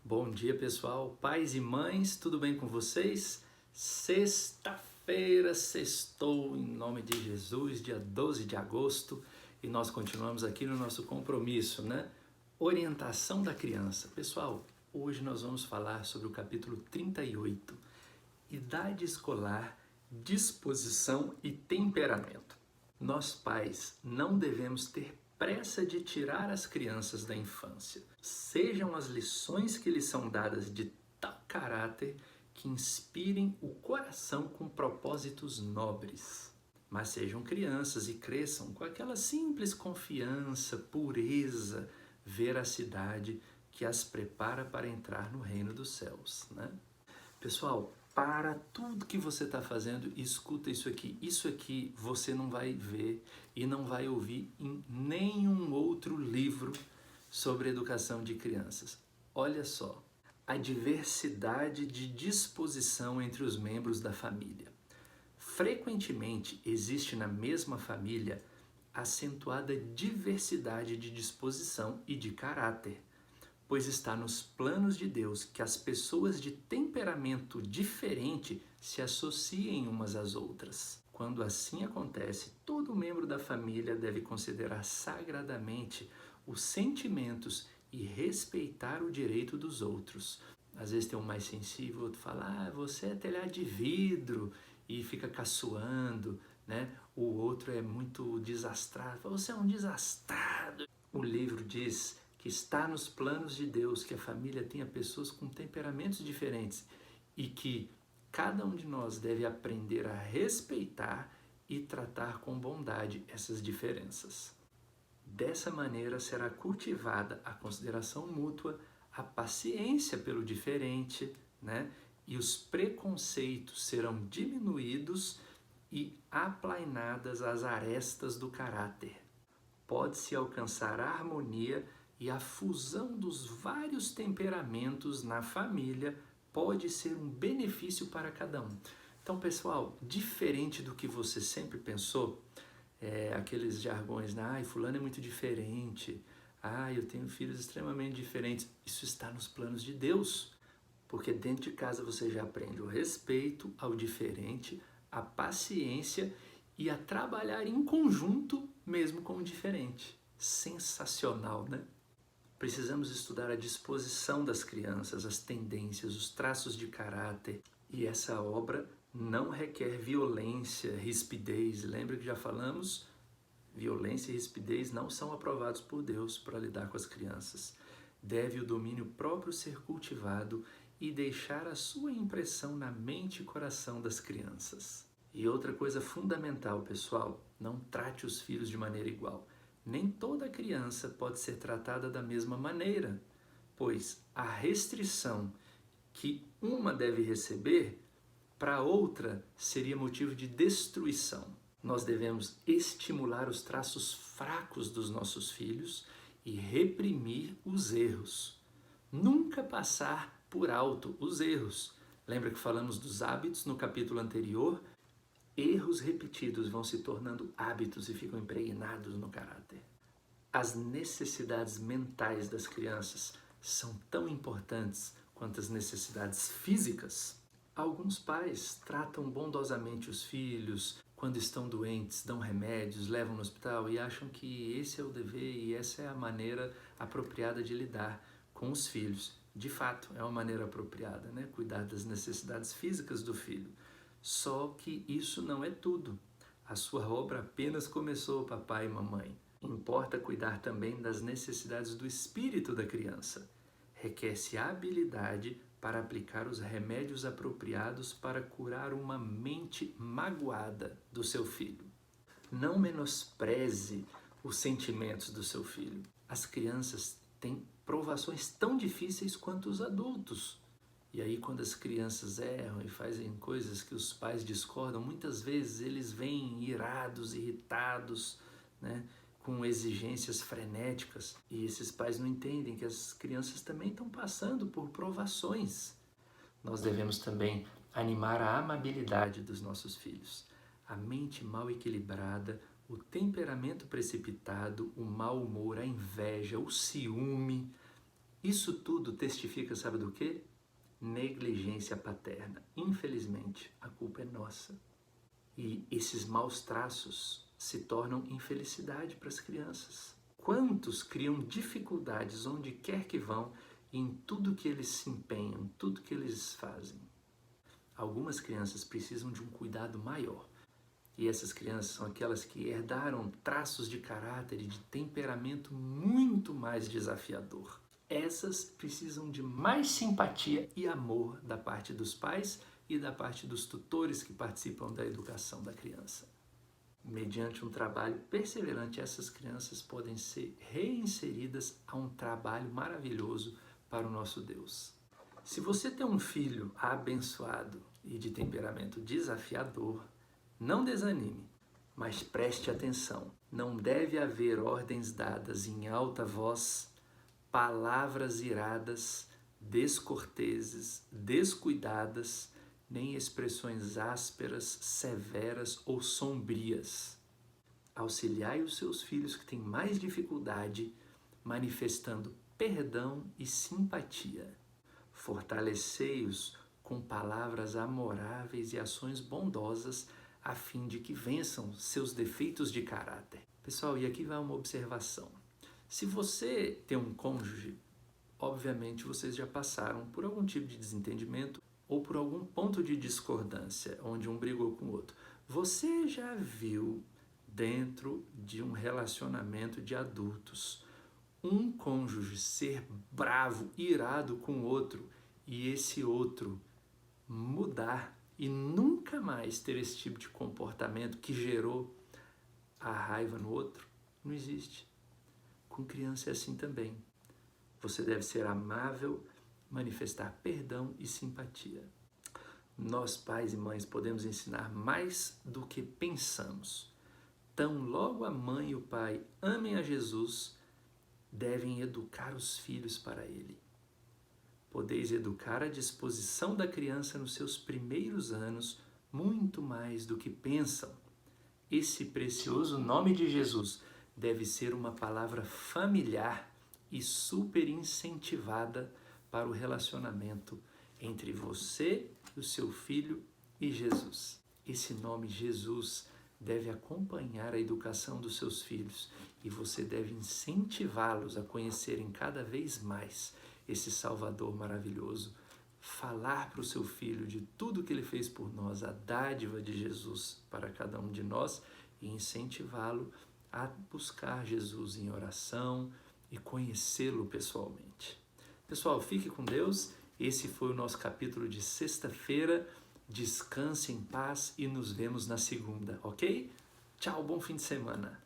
Bom dia, pessoal, pais e mães, tudo bem com vocês? Sexta-feira, sextou em nome de Jesus, dia 12 de agosto, e nós continuamos aqui no nosso compromisso, né? Orientação da criança. Pessoal, hoje nós vamos falar sobre o capítulo 38, idade escolar, disposição e temperamento. Nós, pais, não devemos ter pressa de tirar as crianças da infância. Sejam as lições que lhes são dadas de tal caráter que inspirem o coração com propósitos nobres. Mas sejam crianças e cresçam com aquela simples confiança, pureza, veracidade que as prepara para entrar no reino dos céus, né? Pessoal, para tudo que você está fazendo, escuta isso aqui. Isso aqui você não vai ver e não vai ouvir em nenhum outro livro sobre educação de crianças. Olha só, a diversidade de disposição entre os membros da família. Frequentemente existe na mesma família acentuada diversidade de disposição e de caráter, pois está nos planos de Deus que as pessoas de temperamento diferente se associem umas às outras. Quando assim acontece, todo membro da família deve considerar sagradamente os sentimentos e respeitar o direito dos outros. Às vezes tem um mais sensível, outro fala, você é telhado de vidro, e fica caçoando, né? O outro é muito desastrado, fala, você é um desastrado. O livro diz que está nos planos de Deus que a família tenha pessoas com temperamentos diferentes e que cada um de nós deve aprender a respeitar e tratar com bondade essas diferenças. Dessa maneira será cultivada a consideração mútua, a paciência pelo diferente, né? E os preconceitos serão diminuídos e aplainadas as arestas do caráter. Pode-se alcançar a harmonia e a fusão dos vários temperamentos na família pode ser um benefício para cada um. Então, pessoal, diferente do que você sempre pensou, aqueles jargões, né? Fulano é muito diferente, eu tenho filhos extremamente diferentes. Isso está nos planos de Deus, porque dentro de casa você já aprende o respeito ao diferente, a paciência e a trabalhar em conjunto mesmo com o diferente. Sensacional, né? Precisamos estudar a disposição das crianças, as tendências, os traços de caráter. E essa obra não requer violência, rispidez. Lembra que já falamos? Violência e rispidez não são aprovados por Deus para lidar com as crianças. Deve o domínio próprio ser cultivado e deixar a sua impressão na mente e coração das crianças. E outra coisa fundamental, pessoal, não trate os filhos de maneira igual. Nem toda criança pode ser tratada da mesma maneira, pois a restrição que uma deve receber, para outra seria motivo de destruição. Nós devemos estimular os traços fracos dos nossos filhos e reprimir os erros. Nunca passar por alto os erros. Lembra que falamos dos hábitos no capítulo anterior? Erros repetidos vão se tornando hábitos e ficam impregnados no caráter. As necessidades mentais das crianças são tão importantes quanto as necessidades físicas. Alguns pais tratam bondosamente os filhos, quando estão doentes, dão remédios, levam no hospital e acham que esse é o dever e essa é a maneira apropriada de lidar com os filhos. De fato, é uma maneira apropriada, né? Cuidar das necessidades físicas do filho. Só que isso não é tudo. A sua obra apenas começou, papai e mamãe. Importa cuidar também das necessidades do espírito da criança. Requer-se habilidade para aplicar os remédios apropriados para curar uma mente magoada do seu filho. Não menospreze os sentimentos do seu filho. As crianças têm provações tão difíceis quanto os adultos. E aí, quando as crianças erram e fazem coisas que os pais discordam, muitas vezes eles vêm irados, irritados, né, com exigências frenéticas. E esses pais não entendem que as crianças também estão passando por provações. Nós devemos também animar a amabilidade dos nossos filhos. A mente mal equilibrada, o temperamento precipitado, o mau humor, a inveja, o ciúme, Isso tudo testifica, sabe do quê? Negligência paterna. Infelizmente, a culpa é nossa. E esses maus traços se tornam infelicidade para as crianças. Quantos criam dificuldades onde quer que vão e em tudo que eles se empenham, tudo que eles fazem? Algumas crianças precisam de um cuidado maior. E essas crianças são aquelas que herdaram traços de caráter e de temperamento muito mais desafiador. Essas precisam de mais simpatia e amor da parte dos pais e da parte dos tutores que participam da educação da criança. Mediante um trabalho perseverante, essas crianças podem ser reinseridas a um trabalho maravilhoso para o nosso Deus. Se você tem um filho abençoado e de temperamento desafiador, não desanime, mas preste atenção. Não deve haver ordens dadas em alta voz, palavras iradas, descorteses, descuidadas, nem expressões ásperas, severas ou sombrias. Auxiliai os seus filhos que têm mais dificuldade, manifestando perdão e simpatia. Fortalecei-os com palavras amoráveis e ações bondosas, a fim de que vençam seus defeitos de caráter. Pessoal, e aqui vai uma observação. Se você tem um cônjuge, obviamente vocês já passaram por algum tipo de desentendimento ou por algum ponto de discordância, onde um brigou com o outro. Você já viu, dentro de um relacionamento de adultos, um cônjuge ser bravo, irado com o outro e esse outro mudar e nunca mais ter esse tipo de comportamento que gerou a raiva no outro? Não existe. Com criança é assim também. Você deve ser amável, manifestar perdão e simpatia. Nós, pais e mães, podemos ensinar mais do que pensamos. Tão logo a mãe e o pai amem a Jesus, devem educar os filhos para ele. Podeis educar a disposição da criança nos seus primeiros anos muito mais do que pensam. Esse precioso nome de Jesus deve ser uma palavra familiar e super incentivada para o relacionamento entre você, o seu filho e Jesus. Esse nome Jesus deve acompanhar a educação dos seus filhos e você deve incentivá-los a conhecerem cada vez mais esse Salvador maravilhoso, falar para o seu filho de tudo que ele fez por nós, a dádiva de Jesus para cada um de nós e incentivá-lo a buscar Jesus em oração e conhecê-lo pessoalmente. Pessoal, fique com Deus. Esse foi o nosso capítulo de sexta-feira. Descanse em paz e nos vemos na segunda, ok? Tchau, bom fim de semana.